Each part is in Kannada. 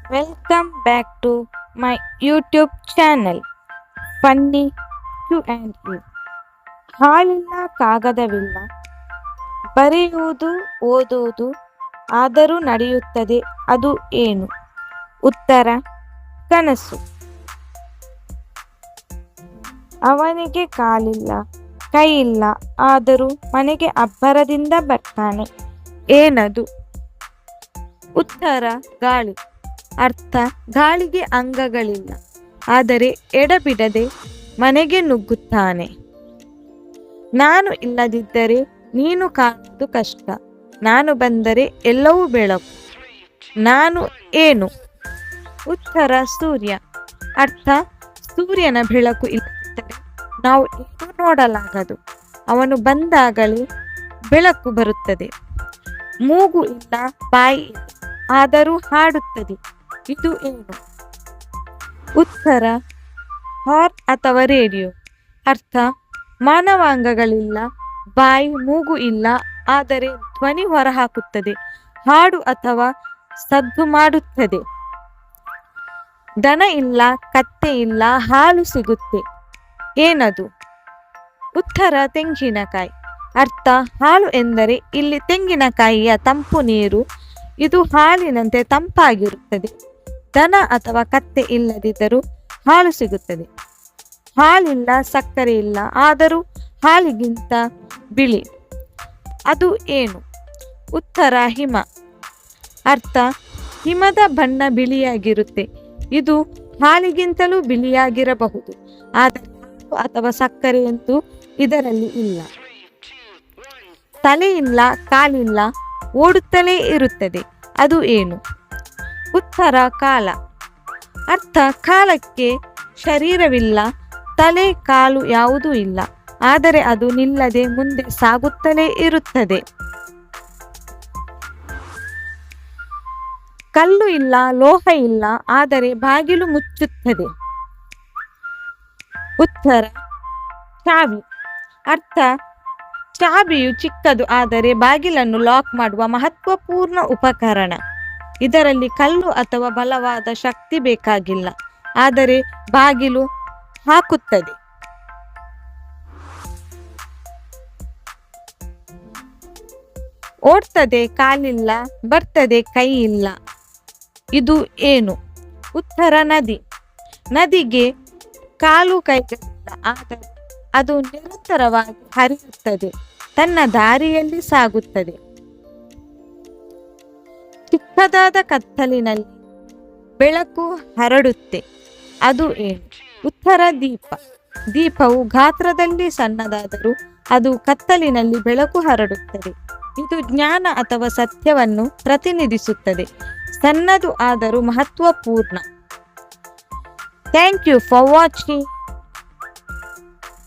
Welcome back to my YouTube channel, Funny Q&A. ಹಾಲಿಲ್ಲ ಕಾಗದವಿಲ್ಲ, ಬರೆಯುವುದು ಓದುವುದು ಆದರೂ ನಡೆಯುತ್ತದೆ, ಅದು ಏನು? ಉತ್ತರ ಕನಸು. ಅವನಿಗೆ ಕಾಲಿಲ್ಲ ಕೈಯಿಲ್ಲ, ಆದರೂ ಮನೆಗೆ ಅಬ್ಬರದಿಂದ ಬರ್ತಾನೆ, ಏನದು? ಉತ್ತರ ಗಾಳಿ. ಅರ್ಥ, ಗಾಳಿಗೆ ಅಂಗಗಳಿಲ್ಲ, ಆದರೆ ಎಡಬಿಡದೆ ಮನೆಗೆ ನುಗ್ಗುತ್ತಾನೆ. ನಾನು ಇಲ್ಲದಿದ್ದರೆ ನೀನು ಕಾಣುವುದು ಕಷ್ಟ, ನಾನು ಬಂದರೆ ಎಲ್ಲವೂ ಬೆಳಕು, ನಾನು ಏನು? ಉತ್ತರ ಸೂರ್ಯ. ಅರ್ಥ, ಸೂರ್ಯನ ಬೆಳಕು ಇಲ್ಲದಿದ್ದರೆ ನಾವು ಏನೂ ನೋಡಲಾಗದು, ಅವನು ಬಂದಾಗಲೇ ಬೆಳಕು ಬರುತ್ತದೆ. ಮೂಗು ಇಲ್ಲ ಬಾಯಿ ಇಲ್ಲ, ಆದರೂ ಹಾಡುತ್ತದೆ, ಇದು ಏನು? ಉತ್ತರ ಹಾರ್ನ್ ಅಥವಾ ರೇಡಿಯೋ. ಅರ್ಥ, ಮಾನವಾಂಗಗಳಿಲ್ಲ, ಬಾಯಿ ಮೂಗು ಇಲ್ಲ, ಆದರೆ ಧ್ವನಿ ಹೊರಹಾಕುತ್ತದೆ, ಹಾಡು ಅಥವಾ ಸದ್ದು ಮಾಡುತ್ತದೆ. ದನ ಇಲ್ಲ ಕತ್ತೆ ಇಲ್ಲ, ಹಾಲು ಸಿಗುತ್ತೆ, ಏನದು? ಉತ್ತರ ತೆಂಗಿನಕಾಯಿ. ಅರ್ಥ, ಹಾಲು ಎಂದರೆ ಇಲ್ಲಿ ತೆಂಗಿನಕಾಯಿಯ ತಂಪು ನೀರು, ಇದು ಹಾಲಿನಂತೆ ತಂಪಾಗಿರುತ್ತದೆ. ದನ ಅಥವಾ ಕತ್ತೆ ಇಲ್ಲದಿದ್ದರೂ ಹಾಲು ಸಿಗುತ್ತದೆ. ಹಾಲಿಲ್ಲ ಸಕ್ಕರೆ ಇಲ್ಲ, ಆದರೂ ಹಾಲಿಗಿಂತ ಬಿಳಿ, ಅದು ಏನು? ಉತ್ತರ ಹಿಮ. ಅರ್ಥ, ಹಿಮದ ಬಣ್ಣ ಬಿಳಿಯಾಗಿರುತ್ತೆ, ಇದು ಹಾಲಿಗಿಂತಲೂ ಬಿಳಿಯಾಗಿರಬಹುದು, ಆದರೆ ಹಾಲು ಅಥವಾ ಸಕ್ಕರೆ ಅಂತೂ ಇದರಲ್ಲಿ ಇಲ್ಲ. ತಲೆ ಇಲ್ಲ ಕಾಲಿಲ್ಲ, ಓಡುತ್ತಲೇ ಇರುತ್ತದೆ, ಅದು ಏನು? ಉತ್ತರ ಕಾಲ. ಅರ್ಥ, ಕಾಲಕ್ಕೆ ಶರೀರವಿಲ್ಲ, ತಲೆ ಕಾಲು ಯಾವುದೂ ಇಲ್ಲ, ಆದರೆ ಅದು ನಿಲ್ಲದೆ ಮುಂದೆ ಸಾಗುತ್ತಲೇ ಇರುತ್ತದೆ. ಕಲ್ಲು ಇಲ್ಲ ಲೋಹ ಇಲ್ಲ, ಆದರೆ ಬಾಗಿಲು ಮುಚ್ಚುತ್ತದೆ. ಉತ್ತರ ಚಾವಿ. ಅರ್ಥ, ಚಾವಿಯು ಚಿಕ್ಕದು, ಆದರೆ ಬಾಗಿಲನ್ನು ಲಾಕ್ ಮಾಡುವ ಮಹತ್ವಪೂರ್ಣ ಉಪಕರಣ. ಇದರಲ್ಲಿ ಕಲ್ಲು ಅಥವಾ ಬಲವಾದ ಶಕ್ತಿ ಬೇಕಾಗಿಲ್ಲ, ಆದರೆ ಬಾಗಿಲು ಹಾಕುತ್ತದೆ. ಓಡ್ತದೆ ಕಾಲಿಲ್ಲ, ಬರ್ತದೆ ಕೈ ಇಲ್ಲ, ಇದು ಏನು? ಉತ್ತರ ನದಿ. ನದಿಗೆ ಕಾಲು ಕೈಗಳಿಲ್ಲ, ಆದರೆ ಅದು ನಿರಂತರವಾಗಿ ಹರಿಯುತ್ತದೆ, ತನ್ನ ದಾರಿಯಲ್ಲಿ ಸಾಗುತ್ತದೆ. ಚಿಕ್ಕದಾದ ಕತ್ತಲಿನಲ್ಲಿ ಬೆಳಕು ಹರಡುತ್ತೆ, ಅದು ಏನು? ಉತ್ತರ ದೀಪ. ದೀಪವು ಗಾತ್ರದಲ್ಲಿ ಸಣ್ಣದಾದರೂ ಅದು ಕತ್ತಲಿನಲ್ಲಿ ಬೆಳಕು ಹರಡುತ್ತದೆ, ಇದು ಜ್ಞಾನ ಅಥವಾ ಸತ್ಯವನ್ನು ಪ್ರತಿನಿಧಿಸುತ್ತದೆ, ಸಣ್ಣದು ಆದರೂ ಮಹತ್ವಪೂರ್ಣ. Thank you for watching.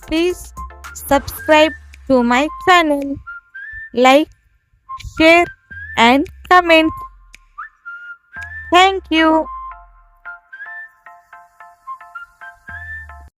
Please subscribe to my channel, like, share and comment. Thank you.